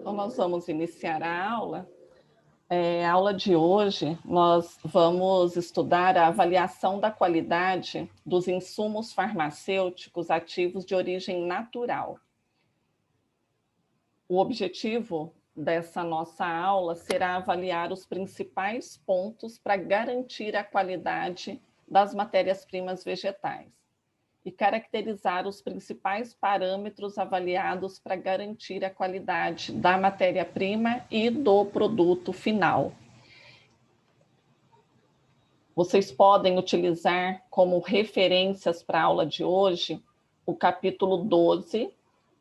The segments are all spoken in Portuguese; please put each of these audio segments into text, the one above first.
Então, nós vamos iniciar a aula. A aula de hoje, nós vamos estudar a avaliação da qualidade dos insumos farmacêuticos ativos de origem natural. O objetivo dessa nossa aula será avaliar os principais pontos para garantir a qualidade das matérias-primas vegetais e caracterizar os principais parâmetros avaliados para garantir a qualidade da matéria-prima e do produto final. Vocês podem utilizar como referências para a aula de hoje o capítulo 12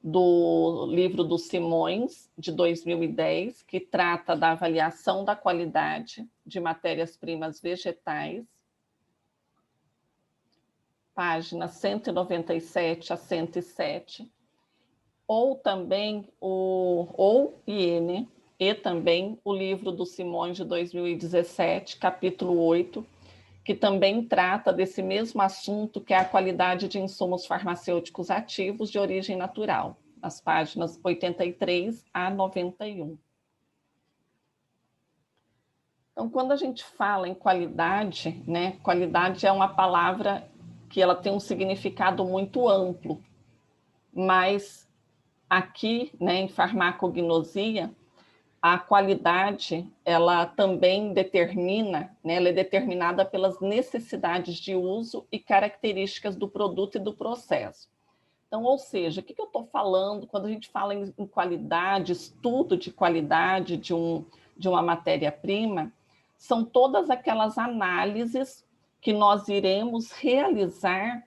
do livro do Simões, de 2010, que trata da avaliação da qualidade de matérias-primas vegetais, páginas 197 a 107, ou também e também o livro do Simões de 2017, capítulo 8, que também trata desse mesmo assunto, que é a qualidade de insumos farmacêuticos ativos de origem natural, as páginas 83 a 91. Então, quando a gente fala em qualidade, né, qualidade é uma palavra que ela tem um significado muito amplo, mas aqui, né, em farmacognosia, a qualidade, ela também determina, né, ela é determinada pelas necessidades de uso e características do produto e do processo. Então, ou seja, o que eu estou falando quando a gente fala em qualidade, estudo de qualidade de uma matéria-prima, são todas aquelas análises que nós iremos realizar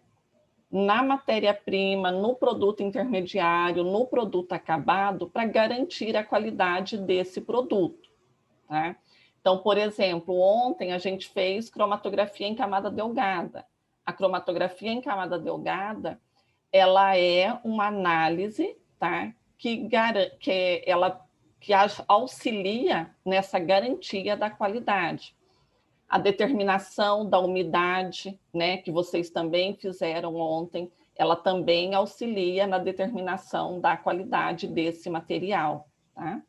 na matéria-prima, no produto intermediário, no produto acabado, para garantir a qualidade desse produto. Tá? Então, por exemplo, ontem a gente fez cromatografia em camada delgada. A cromatografia em camada delgada, ela é uma análise, tá? que auxilia nessa garantia da qualidade. A determinação da umidade, né, que vocês também fizeram ontem, ela também auxilia na determinação da qualidade desse material. Tá?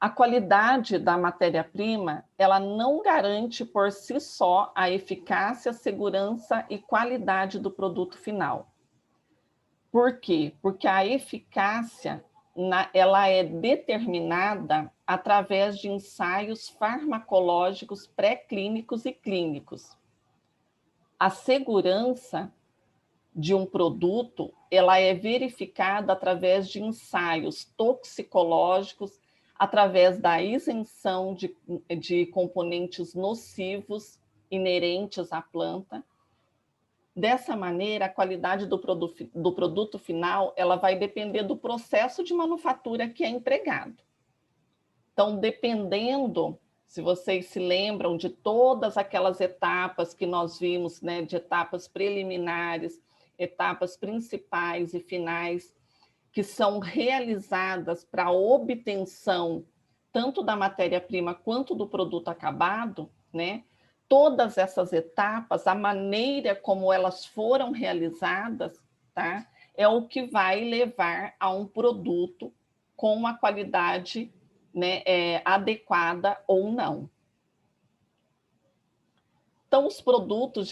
A qualidade da matéria-prima, ela não garante por si só a eficácia, segurança e qualidade do produto final. Por quê? Porque a eficácia, ela é determinada através de ensaios farmacológicos pré-clínicos e clínicos. A segurança de um produto, ela é verificada através de ensaios toxicológicos, através da isenção de componentes nocivos inerentes à planta. Dessa maneira, a qualidade do produto final, ela vai depender do processo de manufatura que é empregado. Então, dependendo, se vocês se lembram de todas aquelas etapas que nós vimos, né, de etapas preliminares, etapas principais e finais, que são realizadas para a obtenção tanto da matéria-prima quanto do produto acabado, né? Todas essas etapas, a maneira como elas foram realizadas, tá? É o que vai levar a um produto com a qualidade, né, adequada ou não. Então, os produtos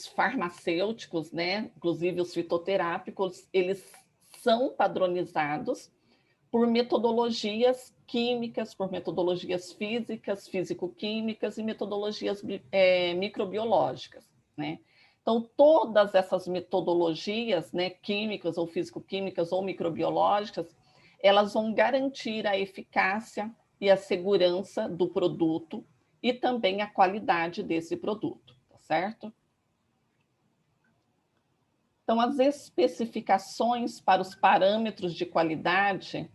farmacêuticos, né, inclusive os fitoterápicos, eles são padronizados por metodologias químicas, por metodologias físicas, físico-químicas e metodologias microbiológicas, né? Então, todas essas metodologias, né, químicas ou físico-químicas ou microbiológicas, elas vão garantir a eficácia e a segurança do produto e também a qualidade desse produto, tá certo? Então, as especificações para os parâmetros de qualidade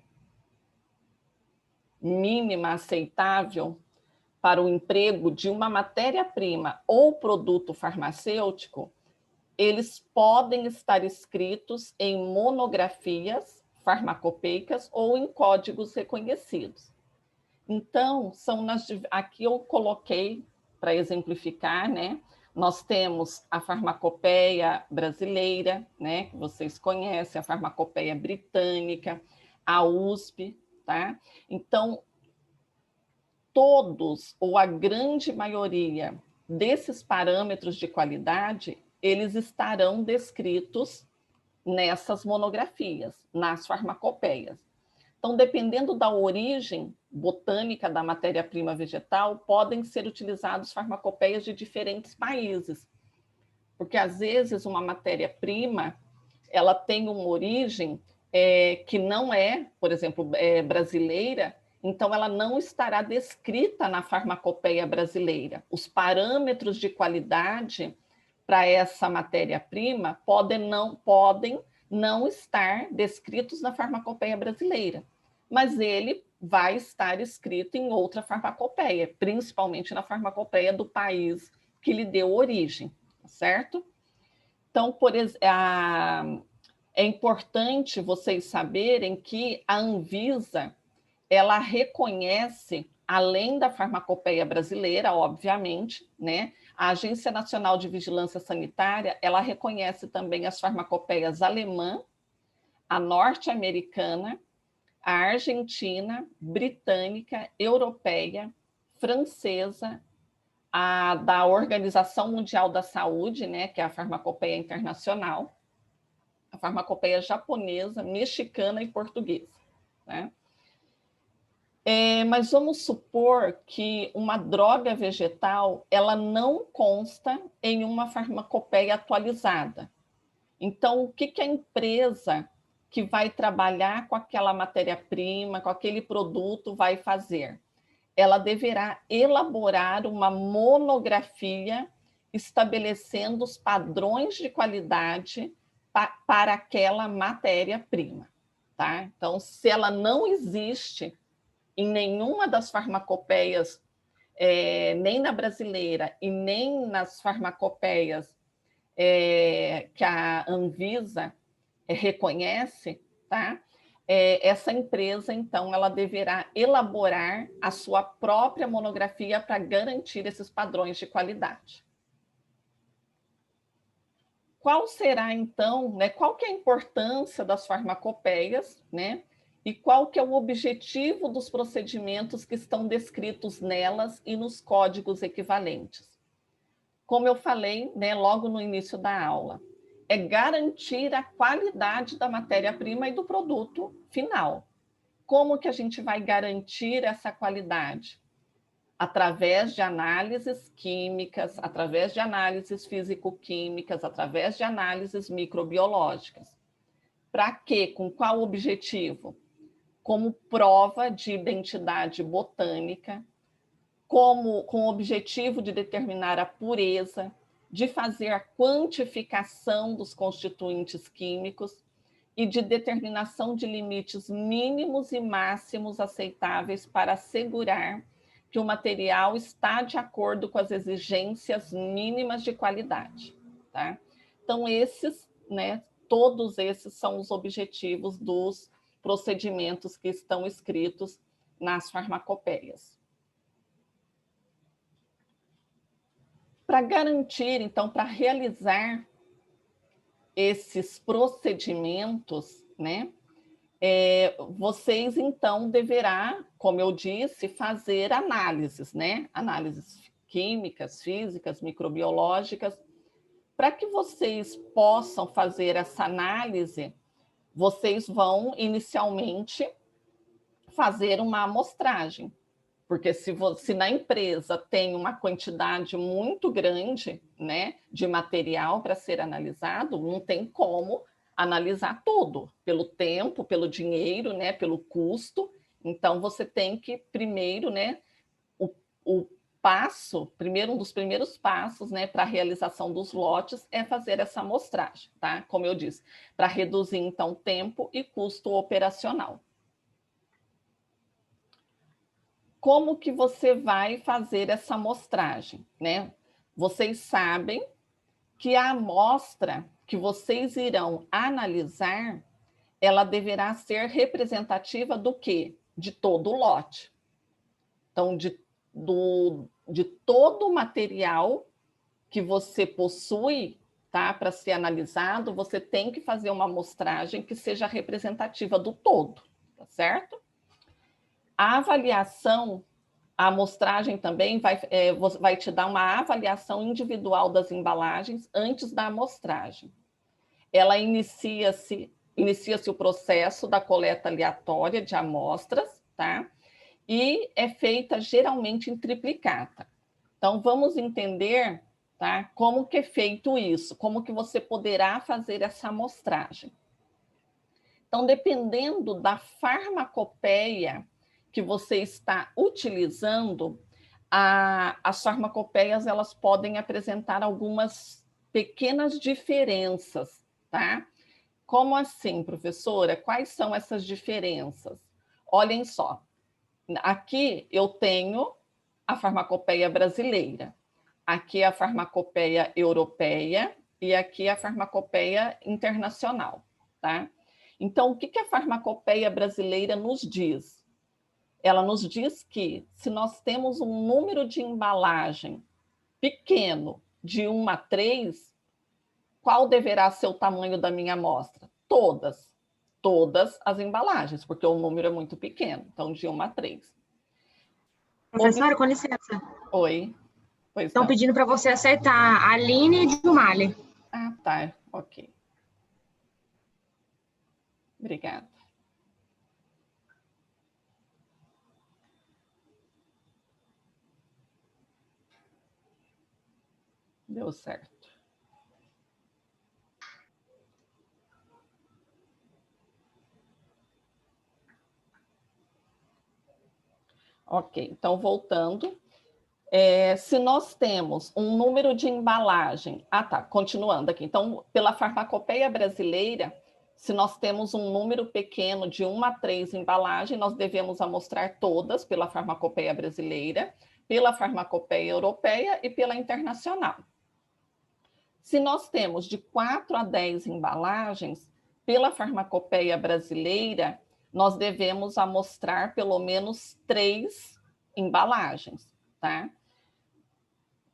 mínima aceitável para o emprego de uma matéria-prima ou produto farmacêutico, eles podem estar escritos em monografias farmacopeicas ou em códigos reconhecidos. Então, aqui eu coloquei para exemplificar, né? Nós temos a farmacopeia brasileira, né, que vocês conhecem, a farmacopeia britânica, a USP, tá? Então, todos, ou a grande maioria desses parâmetros de qualidade, eles estarão descritos nessas monografias, nas farmacopeias. Então, dependendo da origem botânica da matéria-prima vegetal, podem ser utilizados farmacopeias de diferentes países, porque às vezes uma matéria-prima ela tem uma origem que não é, por exemplo, brasileira, então ela não estará descrita na farmacopeia brasileira. Os parâmetros de qualidade para essa matéria-prima podem não estar descritos na farmacopeia brasileira, mas ele vai estar escrito em outra farmacopeia, principalmente na farmacopeia do país que lhe deu origem, certo? Então, é importante vocês saberem que a Anvisa, ela reconhece, além da farmacopeia brasileira, obviamente, né? A Agência Nacional de Vigilância Sanitária, ela reconhece também as farmacopeias alemã, a norte-americana, a argentina, britânica, europeia, francesa, a da Organização Mundial da Saúde, né, que é a farmacopeia internacional, a farmacopeia japonesa, mexicana e portuguesa, né? Mas vamos supor que uma droga vegetal ela não consta em uma farmacopeia atualizada. Então, o que a empresa que vai trabalhar com aquela matéria-prima, com aquele produto, vai fazer? Ela deverá elaborar uma monografia estabelecendo os padrões de qualidade para aquela matéria-prima, tá? Então, se ela não existe em nenhuma das farmacopeias, nem na brasileira e nem nas farmacopeias que a Anvisa reconhece, tá? Essa empresa, então, ela deverá elaborar a sua própria monografia para garantir esses padrões de qualidade. Qual será, então, né, qual que é a importância das farmacopeias, né? E qual que é o objetivo dos procedimentos que estão descritos nelas e nos códigos equivalentes? Como eu falei, né, logo no início da aula, é garantir a qualidade da matéria-prima e do produto final. Como que a gente vai garantir essa qualidade? Através de análises químicas, através de análises físico-químicas, através de análises microbiológicas. Para quê? Com qual objetivo? Como prova de identidade botânica, com o objetivo de determinar a pureza, de fazer a quantificação dos constituintes químicos e de determinação de limites mínimos e máximos aceitáveis para assegurar que o material está de acordo com as exigências mínimas de qualidade, tá? Então, todos esses são os objetivos dos procedimentos que estão escritos nas farmacopeias. Para garantir, então, para realizar esses procedimentos, né, vocês, então, deverá, como eu disse, fazer análises, né? Análises químicas, físicas, microbiológicas. Para que vocês possam fazer essa análise, vocês vão, inicialmente, fazer uma amostragem. Porque se na empresa tem uma quantidade muito grande, né, de material para ser analisado, não tem como analisar tudo, pelo tempo, pelo dinheiro, né, pelo custo. Então, você tem que, primeiro, né, o um dos primeiros passos, né, para a realização dos lotes é fazer essa amostragem, tá? Como eu disse, para reduzir, então, tempo e custo operacional. Como que você vai fazer essa amostragem, né? Vocês sabem que a amostra que vocês irão analisar, ela deverá ser representativa do quê? De todo o lote. Então, de todo o material que você possui, tá, para ser analisado, você tem que fazer uma amostragem que seja representativa do todo, tá certo? A avaliação, a amostragem também vai te dar uma avaliação individual das embalagens antes da amostragem. Ela inicia-se o processo da coleta aleatória de amostras, tá? E é feita geralmente em triplicata. Então, vamos entender, tá, como que é feito isso, como que você poderá fazer essa amostragem. Então, dependendo da farmacopeia que você está utilizando, as farmacopeias elas podem apresentar algumas pequenas diferenças, tá? Como assim, professora? Quais são essas diferenças? Olhem só, aqui eu tenho a farmacopeia brasileira, aqui a farmacopeia europeia e aqui a farmacopeia internacional, tá? Então, o que a farmacopeia brasileira nos diz? Ela nos diz que se nós temos um número de embalagem pequeno, de 1 a 3, qual deverá ser o tamanho da minha amostra? Todas as embalagens, porque o número é muito pequeno, então de 1 a 3. Professora, com licença. Oi, pois Estão não. pedindo para você aceitar a Aline e Jumali. Ah, tá, ok. Obrigada. Deu certo. Ok, então voltando. Se nós temos um número de embalagem... Ah, tá, continuando aqui. Então, pela farmacopeia brasileira, se nós temos um número pequeno de 1 a 3 embalagens, nós devemos amostrar todas pela farmacopeia brasileira, pela farmacopeia europeia e pela internacional. Se nós temos de 4 a 10 embalagens, pela farmacopeia brasileira, nós devemos amostrar pelo menos 3 embalagens, tá?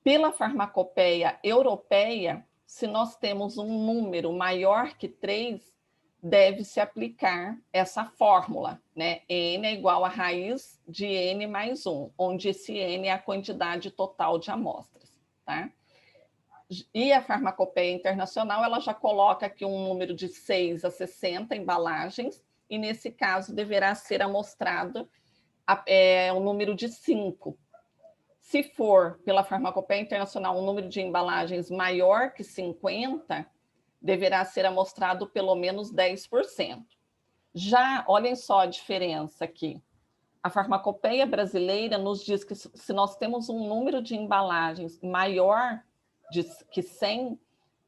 Pela farmacopeia europeia, se nós temos um número maior que 3, deve-se aplicar essa fórmula, né? N é igual a raiz de N mais 1, onde esse N é a quantidade total de amostras, tá? E a farmacopeia internacional, ela já coloca aqui um número de 6 a 60 embalagens, e nesse caso deverá ser amostrado um número de 5. Se for pela farmacopeia internacional um número de embalagens maior que 50, deverá ser amostrado pelo menos 10%. Já, olhem só a diferença aqui. A farmacopeia brasileira nos diz que se nós temos um número de embalagens maior que 100,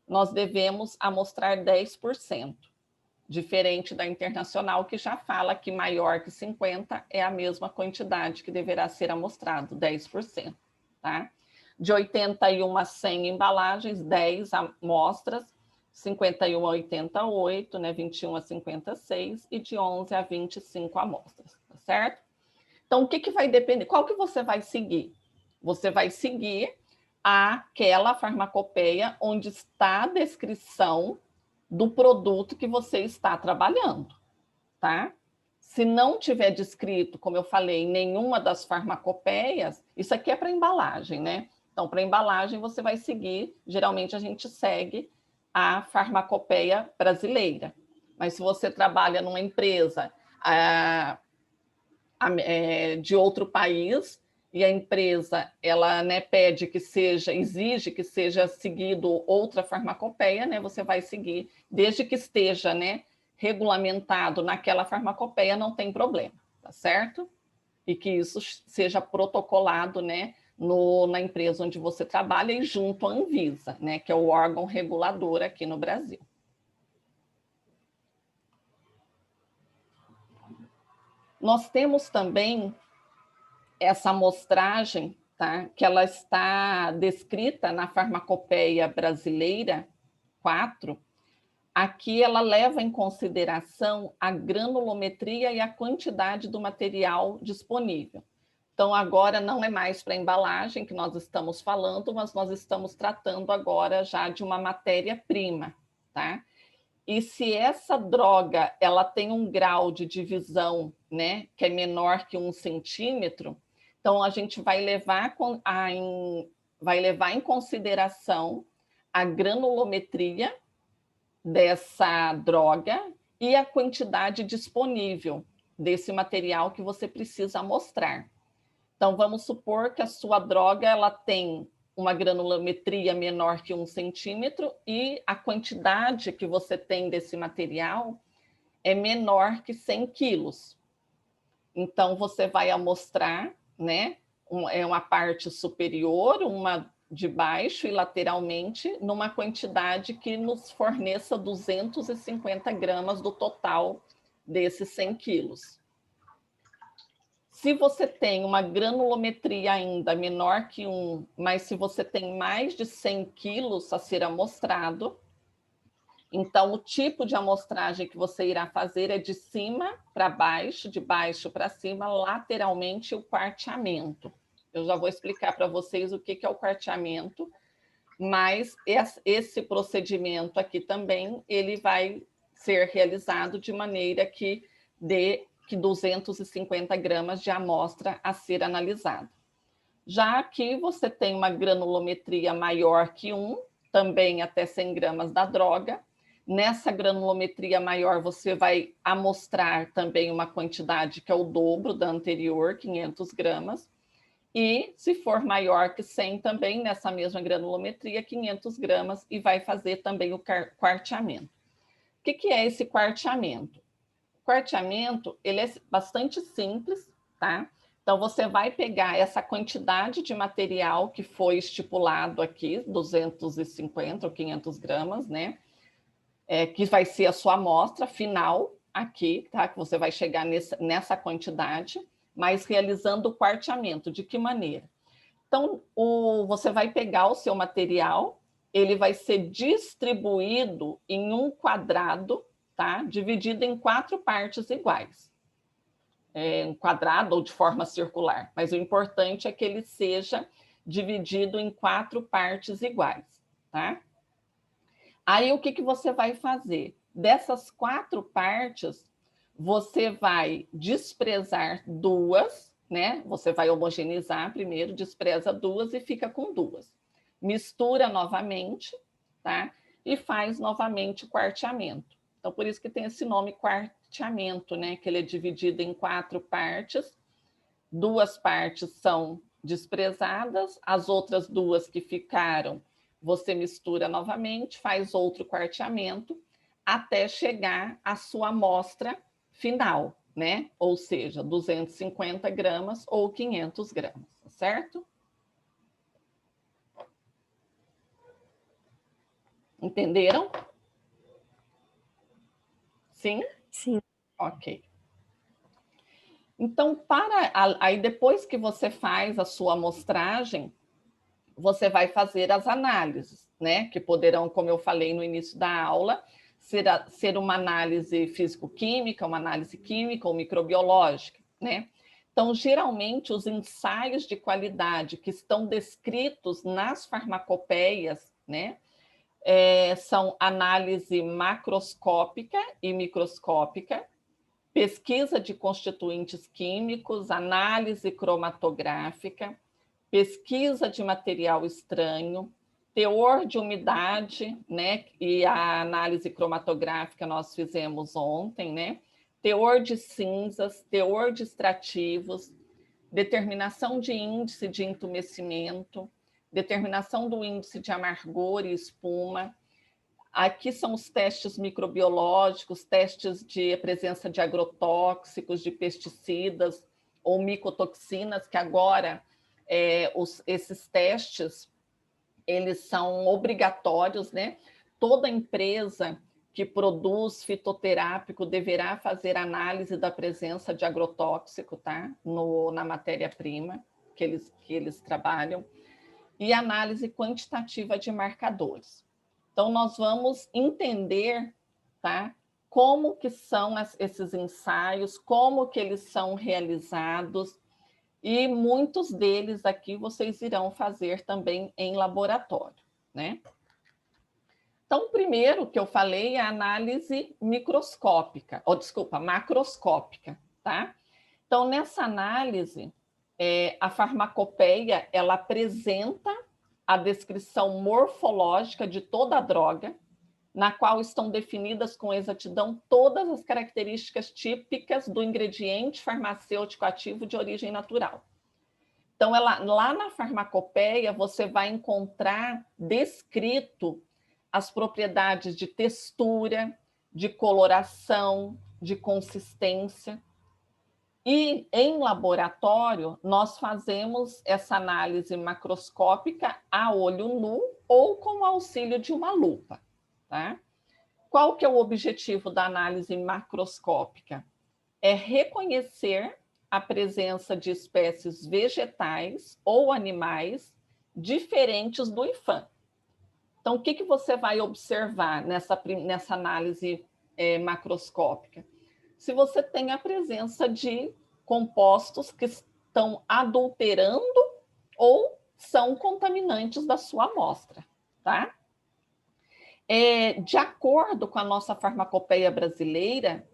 nós devemos amostrar 10%. Diferente da internacional, que já fala que maior que 50 é a mesma quantidade que deverá ser amostrado, 10%. Tá? De 81 a 100 embalagens, 10 amostras, 51 a 88, né, 21 a 56, e de 11 a 25 amostras, tá certo? Então, o que vai depender? Qual que você vai seguir? Você vai seguir aquela farmacopeia onde está a descrição do produto que você está trabalhando, tá? Se não tiver descrito, como eu falei, em nenhuma das farmacopeias, isso aqui é para embalagem, né? Então, para embalagem, você vai seguir, geralmente a gente segue a farmacopeia brasileira. Mas se você trabalha numa empresa de outro país, e a empresa ela, né, exige que seja seguido outra farmacopeia, né, você vai seguir, desde que esteja, né, regulamentado naquela farmacopeia, não tem problema, tá certo? E que isso seja protocolado, né, na empresa onde você trabalha e junto à Anvisa, né, que é o órgão regulador aqui no Brasil. Nós temos também essa amostragem, tá, que ela está descrita na farmacopeia brasileira 4, aqui ela leva em consideração a granulometria e a quantidade do material disponível. Então, agora não é mais para embalagem que nós estamos falando, mas nós estamos tratando agora já de uma matéria-prima, tá? E se essa droga ela tem um grau de divisão, né, que é menor que 1 centímetro, então a gente vai levar em consideração a granulometria dessa droga e a quantidade disponível desse material que você precisa amostrar. Então, vamos supor que a sua droga ela tem uma granulometria menor que 1 centímetro e a quantidade que você tem desse material é menor que 100 quilos. Então, você vai amostrar, né, uma parte superior, uma de baixo e lateralmente, numa quantidade que nos forneça 250 gramas do total desses 100 quilos. Se você tem uma granulometria ainda menor que 1, mas se você tem mais de 100 quilos a ser amostrado, então o tipo de amostragem que você irá fazer é de cima para baixo, de baixo para cima, lateralmente o quarteamento. Eu já vou explicar para vocês o que é o quarteamento, mas esse procedimento aqui também, ele vai ser realizado de maneira que dê 250 gramas de amostra a ser analisada. Já aqui você tem uma granulometria maior que 1, também até 100 gramas da droga. Nessa granulometria maior, você vai amostrar também uma quantidade que é o dobro da anterior, 500 gramas. E se for maior que 100 também, nessa mesma granulometria, 500 gramas, e vai fazer também o quarteamento. O que é esse quarteamento? O quarteamento, ele é bastante simples, tá? Então, você vai pegar essa quantidade de material que foi estipulado aqui, 250 ou 500 gramas, né? Que vai ser a sua amostra final aqui, tá? Que você vai chegar nessa quantidade, mas realizando o quarteamento. De que maneira? Então, você vai pegar o seu material, ele vai ser distribuído em um quadrado, tá? Dividido em 4 partes iguais. Um quadrado ou de forma circular, mas o importante é que ele seja dividido em 4 partes iguais, tá? Aí, o que você vai fazer? Dessas 4 partes, você vai desprezar 2, né? Você vai homogeneizar primeiro, despreza 2 e fica com 2. Mistura novamente, tá? E faz novamente o quarteamento. Então, por isso que tem esse nome quarteamento, né? Que ele é dividido em 4 partes. 2 partes são desprezadas, as outras 2 que ficaram, você mistura novamente, faz outro quarteamento, até chegar à sua amostra final, né? Ou seja, 250 gramas ou 500 gramas, certo? Entenderam? Sim? Sim. Ok. Então, aí depois que você faz a sua amostragem, você vai fazer as análises, né? Que poderão, como eu falei no início da aula, ser uma análise físico-química, uma análise química ou microbiológica, né? Então, geralmente, os ensaios de qualidade que estão descritos nas farmacopeias, né? São análise macroscópica e microscópica, pesquisa de constituintes químicos, análise cromatográfica, pesquisa de material estranho, teor de umidade, né? E a análise cromatográfica nós fizemos ontem, né? Teor de cinzas, teor de extrativos, determinação de índice de entumecimento, determinação do índice de amargor e espuma. Aqui são os testes microbiológicos, testes de presença de agrotóxicos, de pesticidas ou micotoxinas, que agora esses testes, eles são obrigatórios, né? Toda empresa que produz fitoterápico deverá fazer análise da presença de agrotóxico, tá? Na matéria-prima que eles trabalham, e análise quantitativa de marcadores. Então, nós vamos entender, tá? Como que são esses ensaios, como que eles são realizados, e muitos deles aqui vocês irão fazer também em laboratório, né? Então, o primeiro que eu falei é a análise microscópica, ou desculpa, macroscópica, tá? Então, nessa análise, a farmacopeia, ela apresenta a descrição morfológica de toda a droga, na qual estão definidas com exatidão todas as características típicas do ingrediente farmacêutico ativo de origem natural. Então, lá na farmacopeia, você vai encontrar descrito as propriedades de textura, de coloração, de consistência. E em laboratório, nós fazemos essa análise macroscópica a olho nu ou com o auxílio de uma lupa, tá? Qual que é o objetivo da análise macroscópica? É reconhecer a presença de espécies vegetais ou animais diferentes do IFAM. Então, o que você vai observar nessa análise macroscópica? Se você tem a presença de compostos que estão adulterando ou são contaminantes da sua amostra, tá? De acordo com a nossa farmacopeia brasileira,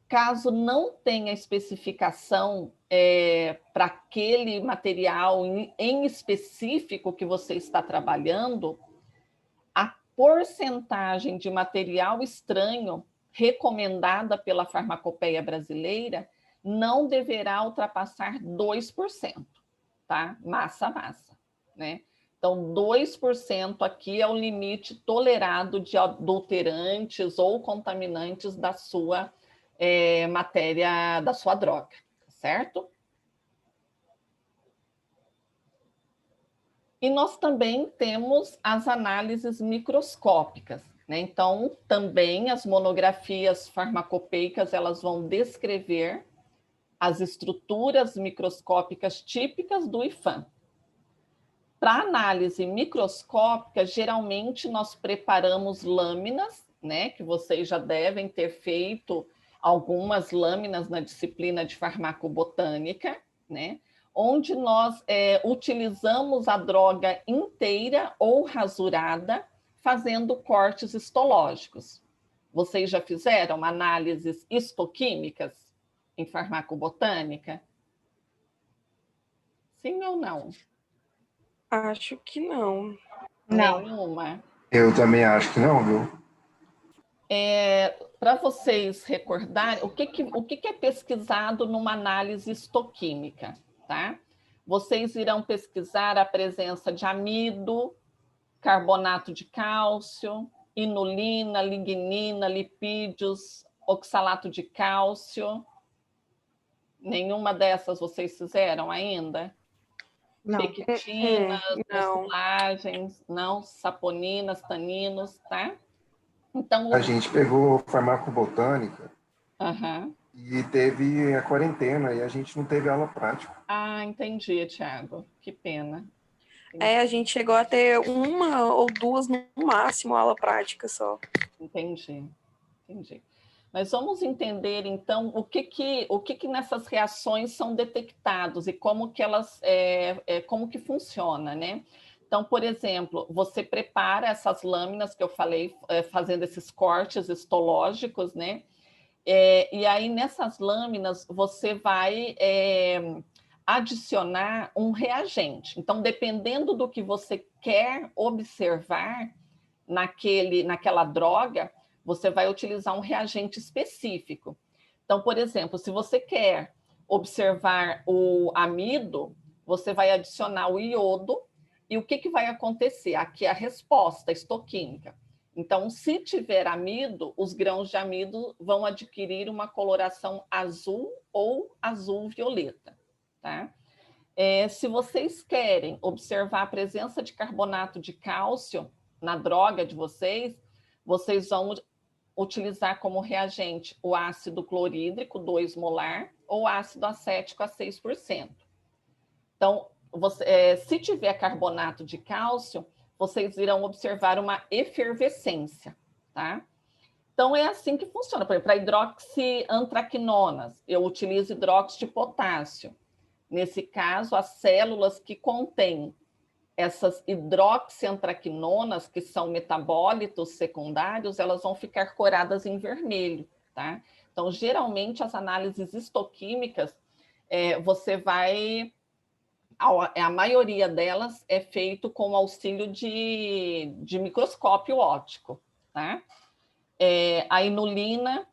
caso não tenha especificação para aquele material em específico que você está trabalhando, a porcentagem de material estranho recomendada pela farmacopeia brasileira não deverá ultrapassar 2%, tá? Massa, né? Então, 2% aqui é o limite tolerado de adulterantes ou contaminantes da sua matéria, da sua droga, certo? E nós também temos as análises microscópicas, né? Então, também as monografias farmacopeicas, elas vão descrever as estruturas microscópicas típicas do IFAM. Para análise microscópica, geralmente nós preparamos lâminas, né? Que vocês já devem ter feito algumas lâminas na disciplina de farmacobotânica, né? Onde nós utilizamos a droga inteira ou rasurada, fazendo cortes histológicos. Vocês já fizeram análises histoquímicas em farmacobotânica? Sim ou não? Acho que não. Não. Nenhuma? Eu também acho que não, viu? Para vocês recordarem, o que é pesquisado numa análise histoquímica, tá? Vocês irão pesquisar a presença de amido, carbonato de cálcio, inulina, lignina, lipídios, oxalato de cálcio. Nenhuma dessas vocês fizeram ainda? Não. Pectinas, Não. mucilagens, não, saponinas, taninos, tá? Então, A gente pegou farmacobotânica Aham. e teve a quarentena e a gente não teve aula prática. Ah, entendi, Thiago. Que pena. A gente chegou a ter uma ou duas no máximo aula prática só. Entendi. Mas vamos entender, então, o que nessas reações são detectados e como que elas, como que funciona, né? Então, por exemplo, você prepara essas lâminas que eu falei, fazendo esses cortes histológicos, né? E aí, nessas lâminas, você vai adicionar um reagente. Então, dependendo do que você quer observar naquela droga, você vai utilizar um reagente específico. Então, por exemplo, se você quer observar o amido, você vai adicionar o iodo, e o que vai acontecer? Aqui é a resposta histoquímica. Então, se tiver amido, os grãos de amido vão adquirir uma coloração azul ou azul-violeta, tá? Se vocês querem observar a presença de carbonato de cálcio na droga de vocês vão utilizar como reagente o ácido clorídrico, 2 molar, ou ácido acético a 6%. Então, se tiver carbonato de cálcio, vocês irão observar uma efervescência, tá? Então, é assim que funciona. Por exemplo, para hidroxiantraquinonas, eu utilizo hidróxido de potássio. Nesse caso, as células que contêm essas hidroxiantraquinonas, que são metabólitos secundários, elas vão ficar coradas em vermelho, tá? Então, geralmente, as análises histoquímicas, você vai... A maioria delas é feito com auxílio de microscópio óptico, tá? A inulina,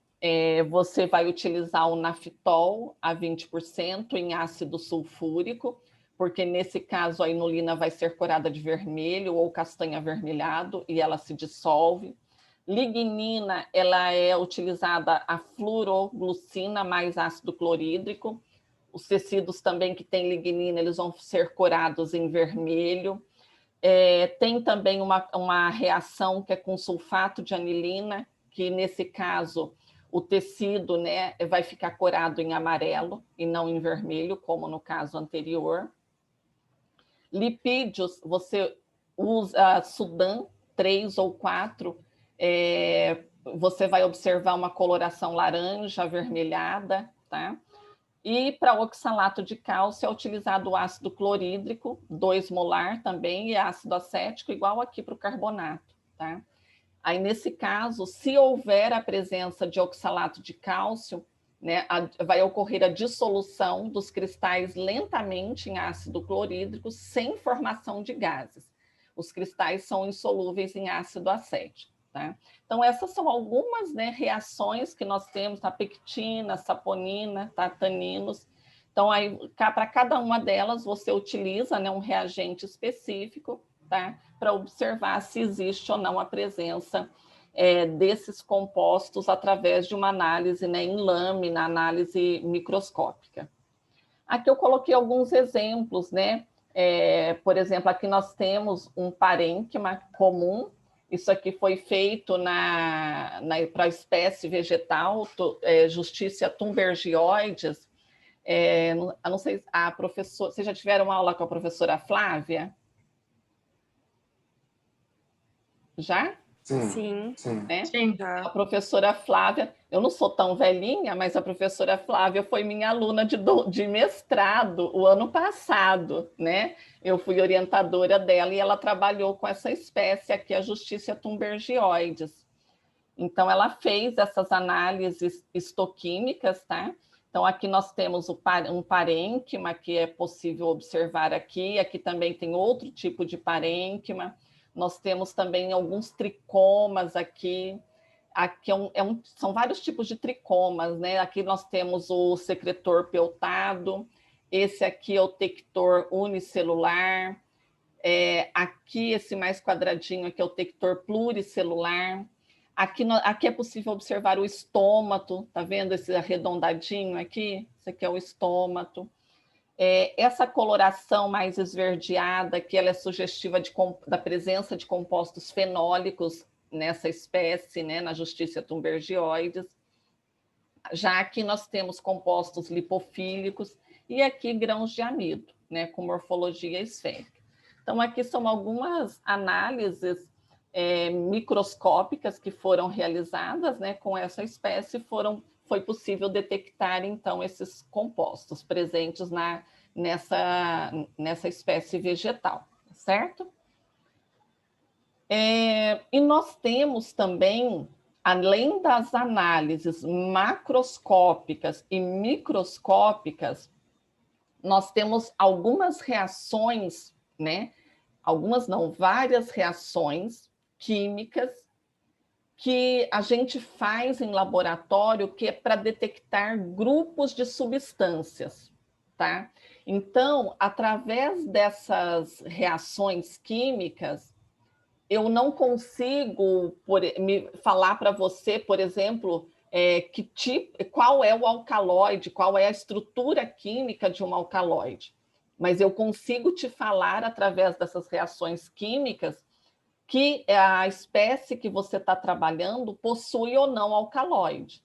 você vai utilizar o nafitol a 20% em ácido sulfúrico, porque nesse caso a inulina vai ser corada de vermelho ou castanho avermelhado e ela se dissolve. Lignina, ela é utilizada a fluoroglucina mais ácido clorídrico. Os tecidos também que têm lignina, eles vão ser corados em vermelho. Tem também uma reação que é com sulfato de anilina, que nesse caso o tecido, né, vai ficar corado em amarelo e não em vermelho, como no caso anterior. Lipídios, você usa Sudan 3 ou 4, você vai observar uma coloração laranja avermelhada, tá? E para oxalato de cálcio é utilizado o ácido clorídrico, 2 molar também, e ácido acético, igual aqui para o carbonato, tá? Aí, nesse caso, se houver a presença de oxalato de cálcio, né, vai ocorrer a dissolução dos cristais lentamente em ácido clorídrico, sem formação de gases. Os cristais são insolúveis em ácido acético, tá? Então, essas são algumas, né, reações que nós temos, a pectina, saponina, tá, taninos. Então, aí, para cada uma delas, você utiliza, né, um reagente específico, tá, para observar se existe ou não a presença desses compostos através de uma análise, né, em lâmina, análise microscópica. Aqui eu coloquei alguns exemplos, né? Por exemplo, aqui nós temos um parênquima comum. Isso aqui foi feito para a espécie vegetal, Justicia thunbergioides. Não sei, a professora, vocês já tiveram aula com a professora Flávia? Já? Sim. Né? Sim. A professora Flávia, eu não sou tão velhinha, mas a professora Flávia foi minha aluna de mestrado o ano passado, né? Eu fui orientadora dela e ela trabalhou com essa espécie aqui, a Justicia thunbergioides. Então, ela fez essas análises histoquímicas, tá? Então, aqui nós temos um parênquima que é possível observar aqui. Aqui também tem outro tipo de parênquima. Nós temos também alguns tricomas aqui. Aqui são vários tipos de tricomas, né? Aqui nós temos o secretor peltado. Esse aqui é o tector unicelular. Aqui, esse mais quadradinho aqui é o tector pluricelular. Aqui é possível observar o estômato, tá vendo esse arredondadinho aqui? Esse aqui é o estômato. Essa coloração mais esverdeada, que ela é sugestiva da presença de compostos fenólicos nessa espécie, né, na Justicia thunbergioides. Já aqui nós temos compostos lipofílicos e aqui grãos de amido, né, com morfologia esférica. Então, aqui são algumas análises microscópicas que foram realizadas, né, com essa espécie, foi possível detectar, então, esses compostos presentes nessa espécie vegetal, certo? E nós temos também, além das análises macroscópicas e microscópicas, nós temos algumas reações, né? Algumas não, várias reações químicas que a gente faz em laboratório, que é para detectar grupos de substâncias, tá? Então, através dessas reações químicas, eu não consigo falar para você, por exemplo, qual é o alcaloide, qual é a estrutura química de um alcaloide. Mas eu consigo te falar, através dessas reações químicas, que a espécie que você está trabalhando possui ou não alcaloide.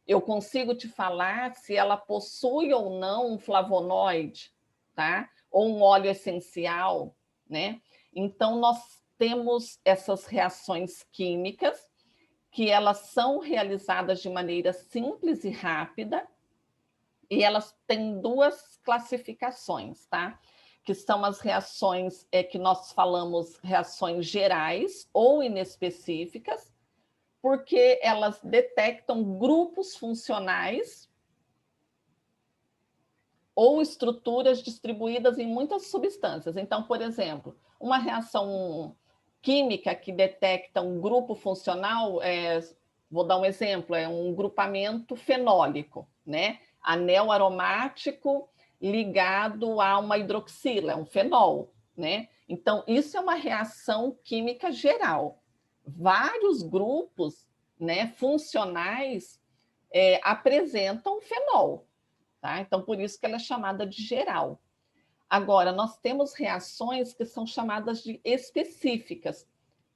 Eu consigo te falar se ela possui ou não um flavonoide, tá? Ou um óleo essencial, né? Então, nós temos essas reações químicas que elas são realizadas de maneira simples e rápida, e elas têm duas classificações, tá? que são as reações que nós falamos reações gerais ou inespecíficas, porque elas detectam grupos funcionais ou estruturas distribuídas em muitas substâncias. Então, por exemplo, uma reação química que detecta um grupo funcional, vou dar um exemplo, é um grupamento fenólico, né? Anel aromático ligado a uma hidroxila, um fenol, né? Então, isso é uma reação química geral. Vários grupos, né, funcionais apresentam fenol, tá? Então, por isso que ela é chamada de geral. Agora, nós temos reações que são chamadas de específicas,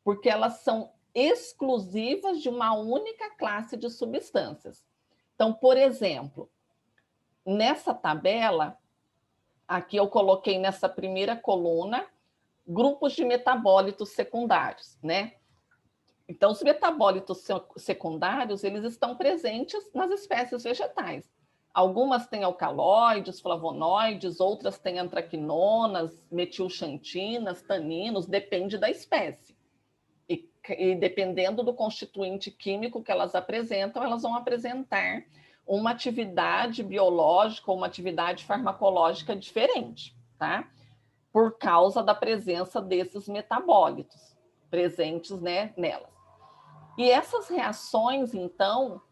porque elas são exclusivas de uma única classe de substâncias. Então, por exemplo, nessa tabela, aqui eu coloquei nessa primeira coluna, grupos de metabólitos secundários, né? Então, os metabólitos secundários, eles estão presentes nas espécies vegetais. Algumas têm alcaloides, flavonoides, outras têm antraquinonas, metilxantinas, taninos, depende da espécie. E dependendo do constituinte químico que elas apresentam, elas vão apresentar uma atividade biológica ou uma atividade farmacológica diferente, tá? Por causa da presença desses metabólitos presentes, né, nelas. E essas reações, então,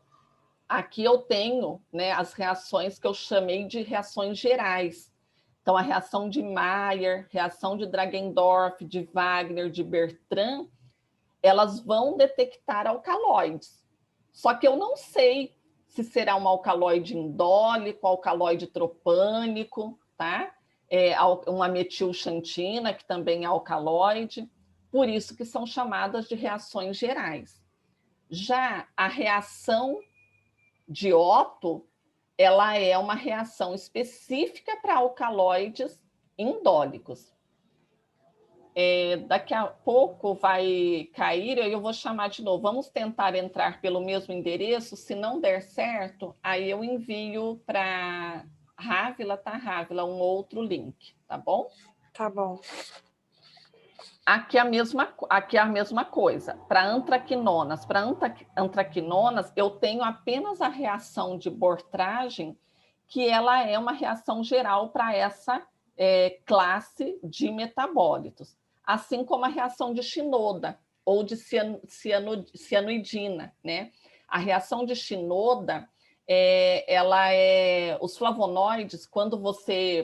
aqui eu tenho, né, as reações que eu chamei de reações gerais. Então, a reação de Mayer, reação de Dragendorf, de Wagner, de Bertrand, elas vão detectar alcaloides. Só que eu não sei se será um alcaloide indólico, alcaloide tropânico, tá? Uma metilxantina, que também é alcaloide, por isso que são chamadas de reações gerais. Já a reação de Otto, ela é uma reação específica para alcaloides indólicos. Daqui a pouco vai cair, eu vou chamar de novo. Vamos tentar entrar pelo mesmo endereço. Se não der certo, aí eu envio para Rávila, tá, Rávila, um outro link, tá bom? Tá bom. Aqui é a mesma coisa. Para antraquinonas, eu tenho apenas a reação de Bortragem, que ela é uma reação geral para essa classe de metabólitos. Assim como a reação de Shinoda, ou de cianoidina, né? A reação de Shinoda, os flavonoides, quando você